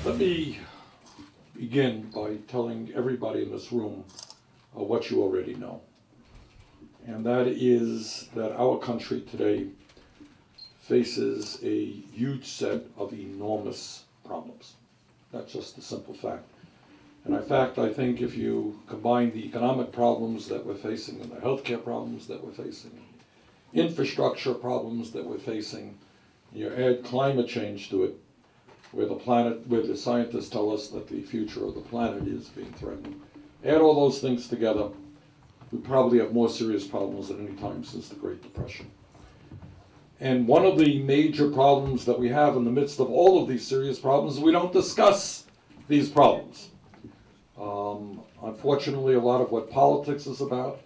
Let me begin by telling everybody in this room what you already know. And that is that our country today faces a huge set of enormous problems. That's just a simple fact. And in fact, I think if you combine the economic problems that we're facing and the healthcare problems that we're facing, infrastructure problems that we're facing, you add climate change to it, where the scientists tell us that the future of the planet is being threatened. Add all those things together, we probably have more serious problems than any time since the Great Depression. And one of the major problems that we have in the midst of all of these serious problems is we don't discuss these problems. Unfortunately, a lot of what politics is about,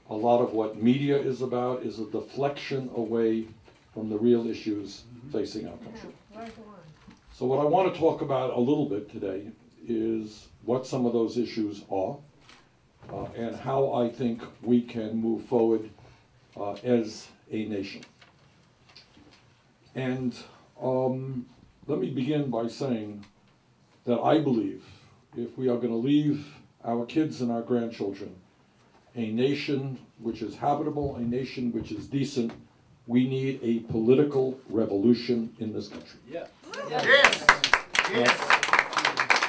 a lot of what media is about, is a deflection away from the real issues facing our country. So what I want to talk about a little bit today is what some of those issues are and how I think we can move forward as a nation. And let me begin by saying that I believe if we are going to leave our kids and our grandchildren a nation which is habitable, a nation which is decent, we need a political revolution in this country. Yeah. Yes. Yes.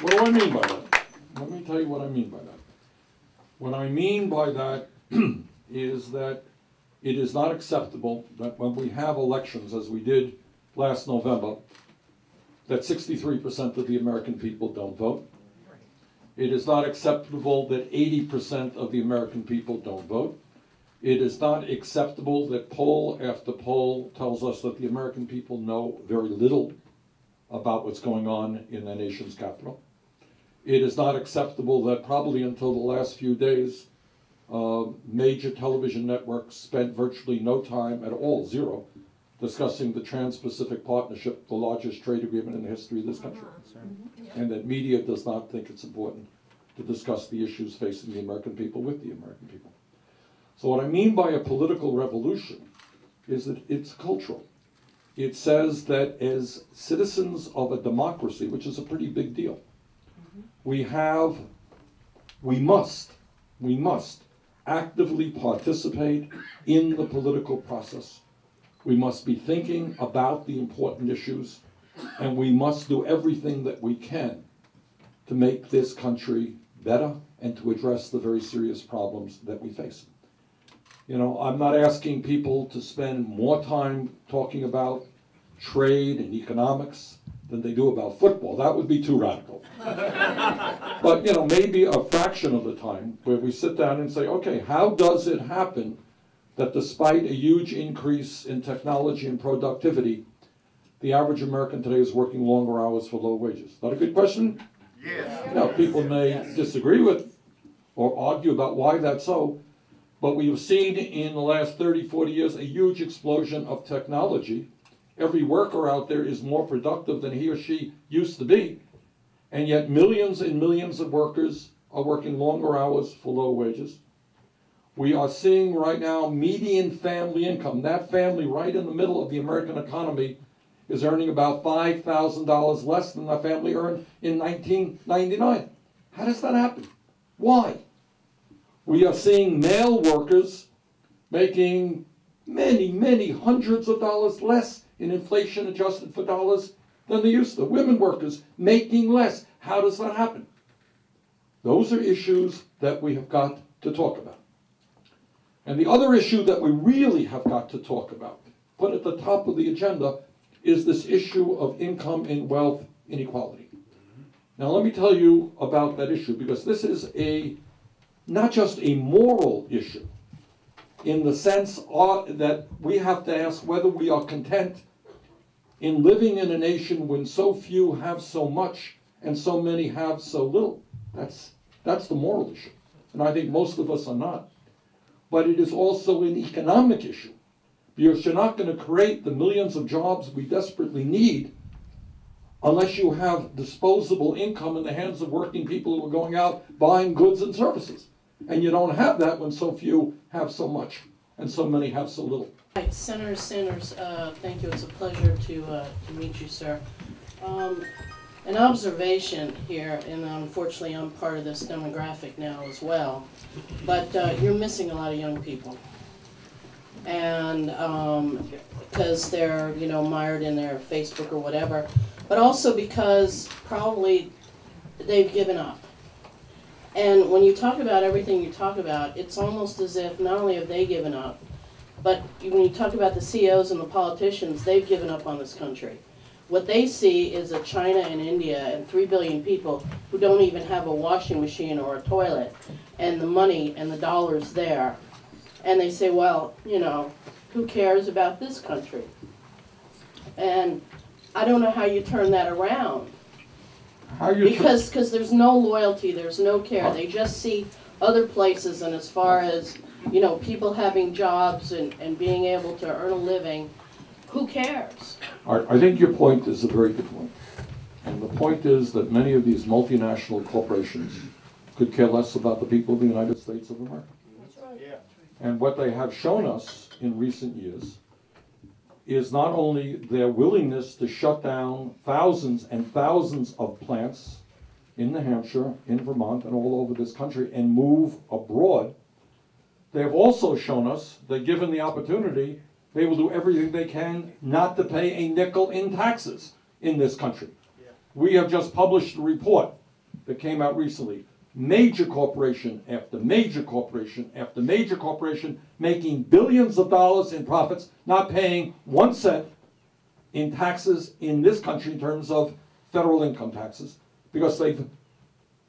What do I mean by that? Let me tell you what I mean by that. What I mean by that is that it is not acceptable that when we have elections, as we did last November, that 63% of the American people don't vote. It is not acceptable that 80% of the American people don't vote. It is not acceptable that poll after poll tells us that the American people know very little about what's going on in the nation's capital. It is not acceptable that probably until the last few days, major television networks spent virtually no time at all, zero, discussing the Trans-Pacific Partnership, the largest trade agreement in the history of this country. And that media does not think it's important to discuss the issues facing the American people with the American people. So what I mean by a political revolution is that it's cultural. It says that as citizens of a democracy, which is a pretty big deal, we must actively participate in the political process. We must be thinking about the important issues, and we must do everything that we can to make this country better and to address the very serious problems that we face. You know, I'm not asking people to spend more time talking about trade and economics than they do about football. That would be too radical. But, you know, maybe a fraction of the time where we sit down and say, okay, how does it happen that despite a huge increase in technology and productivity, the average American today is working longer hours for low wages? Not a good question? Yes. Now, people may disagree with or argue about why that's so, but we have seen in the last 30, 40 years a huge explosion of technology. Every worker out there is more productive than he or she used to be, and yet millions and millions of workers are working longer hours for low wages. We are seeing right now median family income, that family right in the middle of the American economy, is earning about $5,000 less than the family earned in 1999. How does that happen? Why? We are seeing male workers making many, many hundreds of dollars less in inflation adjusted for dollars than they used to. Women workers making less. How does that happen? Those are issues that we have got to talk about. And the other issue that we really have got to talk about, put at the top of the agenda, is this issue of income and wealth inequality. Now let me tell you about that issue, because this is not just a moral issue, in the sense that we have to ask whether we are content in living in a nation when so few have so much and so many have so little. That's the moral issue. And I think most of us are not. But it is also an economic issue, because you're not going to create the millions of jobs we desperately need unless you have disposable income in the hands of working people who are going out buying goods and services. And you don't have that when so few have so much and so many have so little. Right, Senator Sanders, thank you. It's a pleasure to meet you, sir. An observation here, and unfortunately I'm part of this demographic now as well, but you're missing a lot of young people. And because they're, you know, mired in their Facebook or whatever, but also because probably they've given up. And when you talk about everything you talk about, it's almost as if not only have they given up, but when you talk about the CEOs and the politicians, they've given up on this country. What they see is a China and India and 3 billion people who don't even have a washing machine or a toilet, and the money and the dollars there. And they say, well, you know, who cares about this country? And I don't know how you turn that around. Because there's no loyalty, there's no care. They just see other places, and as far as, you know, people having jobs and being able to earn a living, who cares? I think your point is a very good point. And the point is that many of these multinational corporations could care less about the people of the United States of America. That's right. Yeah. And what they have shown us in recent years is not only their willingness to shut down thousands and thousands of plants in New Hampshire, in Vermont, and all over this country and move abroad, they have also shown us that given the opportunity, they will do everything they can not to pay a nickel in taxes in this country. Yeah. We have just published a report that came out recently. Major corporation after major corporation after major corporation making billions of dollars in profits, not paying 1 cent in taxes in this country in terms of federal income taxes, because they've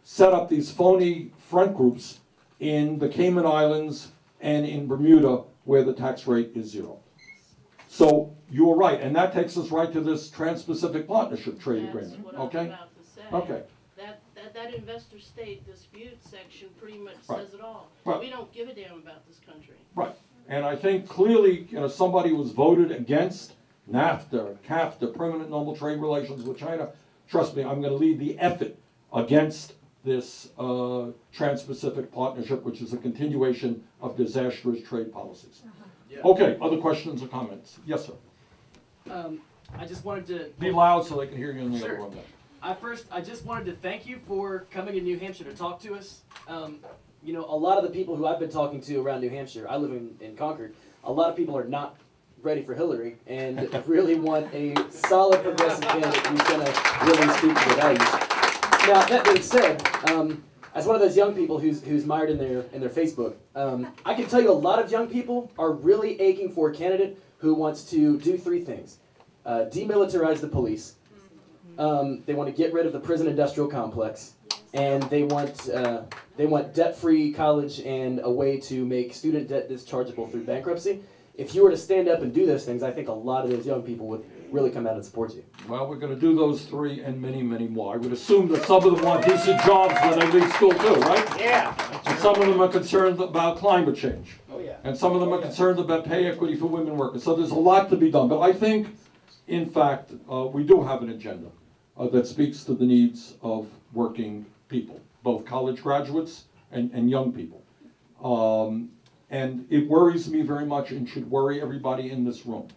set up these phony front groups in the Cayman Islands and in Bermuda where the tax rate is 0. So you're right, and that takes us right to this Trans-Pacific Partnership Trade Agreement. That's what okay? I was about to say. Okay. That investor-state dispute section pretty much Right. says it all. Right. We don't give a damn about this country. Right. And I think clearly, you know, somebody was voted against NAFTA, CAFTA, permanent normal trade relations with China. Trust me, I'm going to lead the effort against this Trans-Pacific Partnership, which is a continuation of disastrous trade policies. Yeah. Okay, other questions or comments? Yes, sir. I just wanted to Be loud so they can hear you in the Sure. other room. I just wanted to thank you for coming to New Hampshire to talk to us. You know, a lot of the people who I've been talking to around New Hampshire, I live in Concord, a lot of people are not ready for Hillary and really want a solid progressive candidate who's going to really speak to their values. Now, that being said, as one of those young people who's mired in their Facebook, I can tell you a lot of young people are really aching for a candidate who wants to do 3 things. Demilitarize the police. They want to get rid of the prison industrial complex, and they want debt-free college and a way to make student debt dischargeable through bankruptcy. If you were to stand up and do those things, I think a lot of those young people would really come out and support you. Well, we're going to do those 3 and many, many more. I would assume that some of them want decent jobs when they leave school too, right? Yeah. And some of them are concerned about climate change. Oh, yeah. And some of them are concerned about pay equity for women workers. So there's a lot to be done. But I think, in fact, we do have an agenda that speaks to the needs of working people, both college graduates and young people. And it worries me very much, and should worry everybody in this room,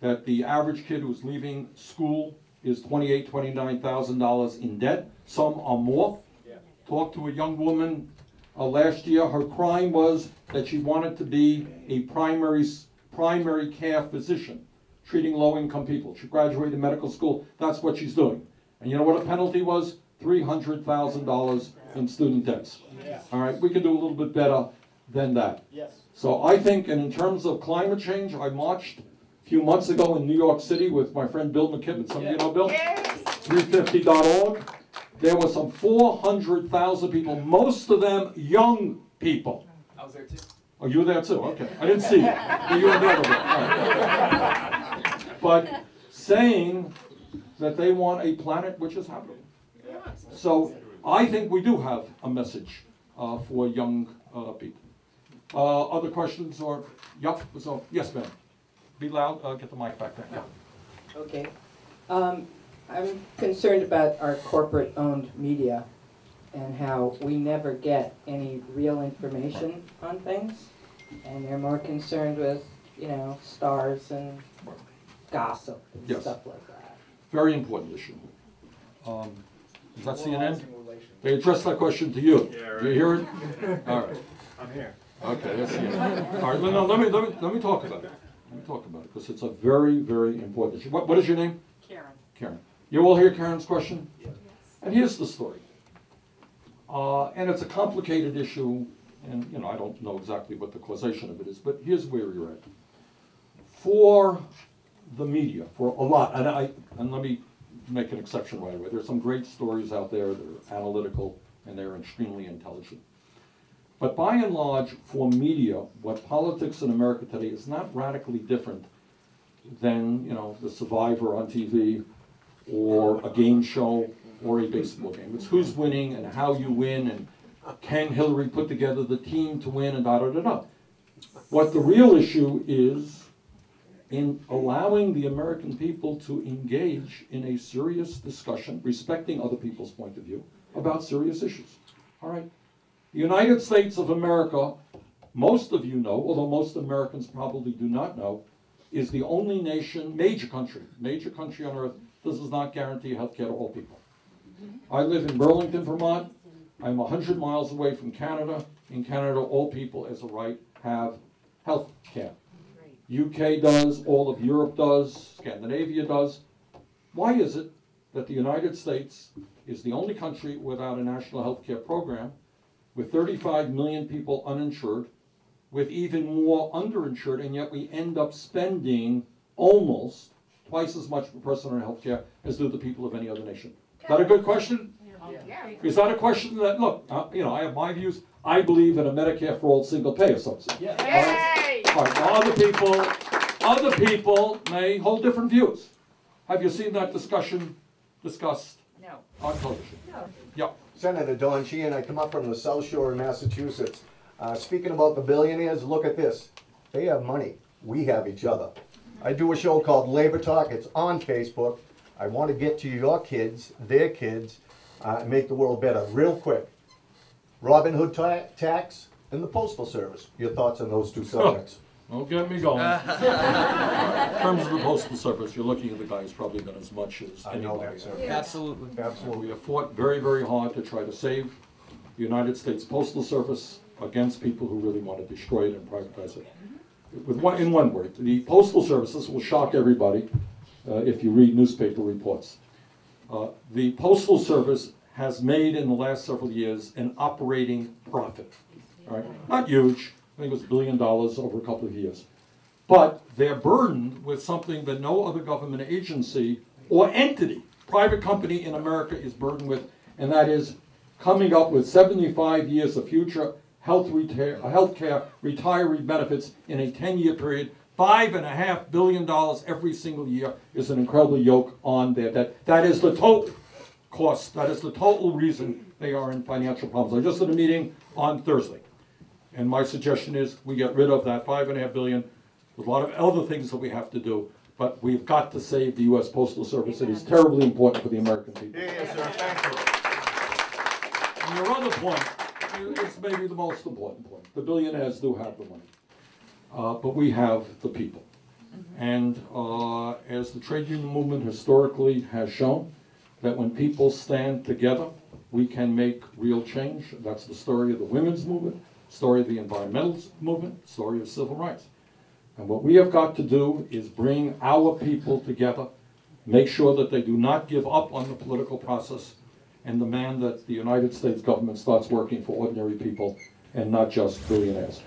that the average kid who's leaving school is $28,000, $29,000 in debt. Some are more. Yeah. Talked to a young woman last year. Her crime was that she wanted to be a primary care physician, treating low-income people. She graduated medical school. That's what she's doing. And you know what a penalty was? $300,000 in student debts. Yeah. All right, we can do a little bit better than that. Yes. So I think, and in terms of climate change, I marched a few months ago in New York City with my friend Bill McKibben. Some of you know Bill? Yes. 350.org. There were some 400,000 people, most of them young people. I was there too. Oh, you were there too? Okay. I didn't see you. You were there. All right. But saying that they want a planet which is habitable. So I think we do have a message for young people. Other questions or, yep, so, yes ma'am. Be loud, get the mic back there. Yeah. Okay. I'm concerned about our corporate-owned media and how we never get any real information on things. And they're more concerned with, you know, stars and gossip and Yes. stuff like that. Very important issue. Is that CNN? They addressed that question to you. Yeah, right. Do you hear it? All right. I'm here. Okay, that's CNN. All right, no, let me talk about it. Let me talk about it, because it's a very, very important issue. What is your name? Karen. Karen. You all hear Karen's question? Yes. And here's the story. And it's a complicated issue, and you know, I don't know exactly what the causation of it is, but here's where you're at. For the media, for a lot, and let me make an exception right away. There's some great stories out there that are analytical and they're extremely intelligent. But by and large, for media, what politics in America today is not radically different than, you know, the Survivor on TV or a game show or a baseball game. It's who's winning and how you win and can Hillary put together the team to win and da-da-da-da. What the real issue is in allowing the American people to engage in a serious discussion, respecting other people's point of view, about serious issues. All right? The United States of America, most of you know, although most Americans probably do not know, is the only nation, major country on earth that does not guarantee health care to all people. I live in Burlington, Vermont. I'm 100 miles away from Canada. In Canada, all people as a right have health care. UK does, all of Europe does, Scandinavia does. Why is it that the United States is the only country without a national health care program, with 35 million people uninsured, with even more underinsured, and yet we end up spending almost twice as much per person on health care as do the people of any other nation? Is that a good question? Is that a question that, look, you know, I have my views. I believe in a Medicare for all single payer subsidy. Yeah. All right, now other people may hold different views. Have you seen that discussion discussed No. on television? No. Yeah. Senator Don Sheehan, I come up from the South Shore of Massachusetts. Speaking about the billionaires, look at this. They have money. We have each other. I do a show called Labor Talk. It's on Facebook. I want to get to your kids, their kids, and make the world better. Real quick. Robin Hood tax and the Postal Service. Your thoughts on those two subjects? Don't get me going. In terms of the Postal Service, you're looking at the guy who's probably done as much as I know anybody. that, sir. Absolutely. Absolutely. We have fought very, very hard to try to save the United States Postal Service against people who really want to destroy it and privatize it. In one word, the Postal Services will shock everybody if you read newspaper reports. The Postal Service has made in the last several years an operating profit. All right? Not huge, I think it was $1 billion over a couple of years. But they're burdened with something that no other government agency or entity, private company in America is burdened with, and that is coming up with 75 years of future health care retiree benefits in a 10-year period. $5.5 billion every single year is an incredible yoke on their debt. That is the total cost. That is the total reason they are in financial problems. I just had a meeting on Thursday, and my suggestion is we get rid of that $5.5 billion. There's a lot of other things that we have to do, but we've got to save the U.S. Postal Service. It is terribly important for the American people. Yes, sir. Thank you. And your other point is maybe the most important point. The billionaires do have the money, but we have the people. And as the trade union movement historically has shown, that when people stand together, we can make real change. That's the story of the women's movement, story of the environmental movement, story of civil rights. And what we have got to do is bring our people together, make sure that they do not give up on the political process, and demand that the United States government starts working for ordinary people and not just billionaires.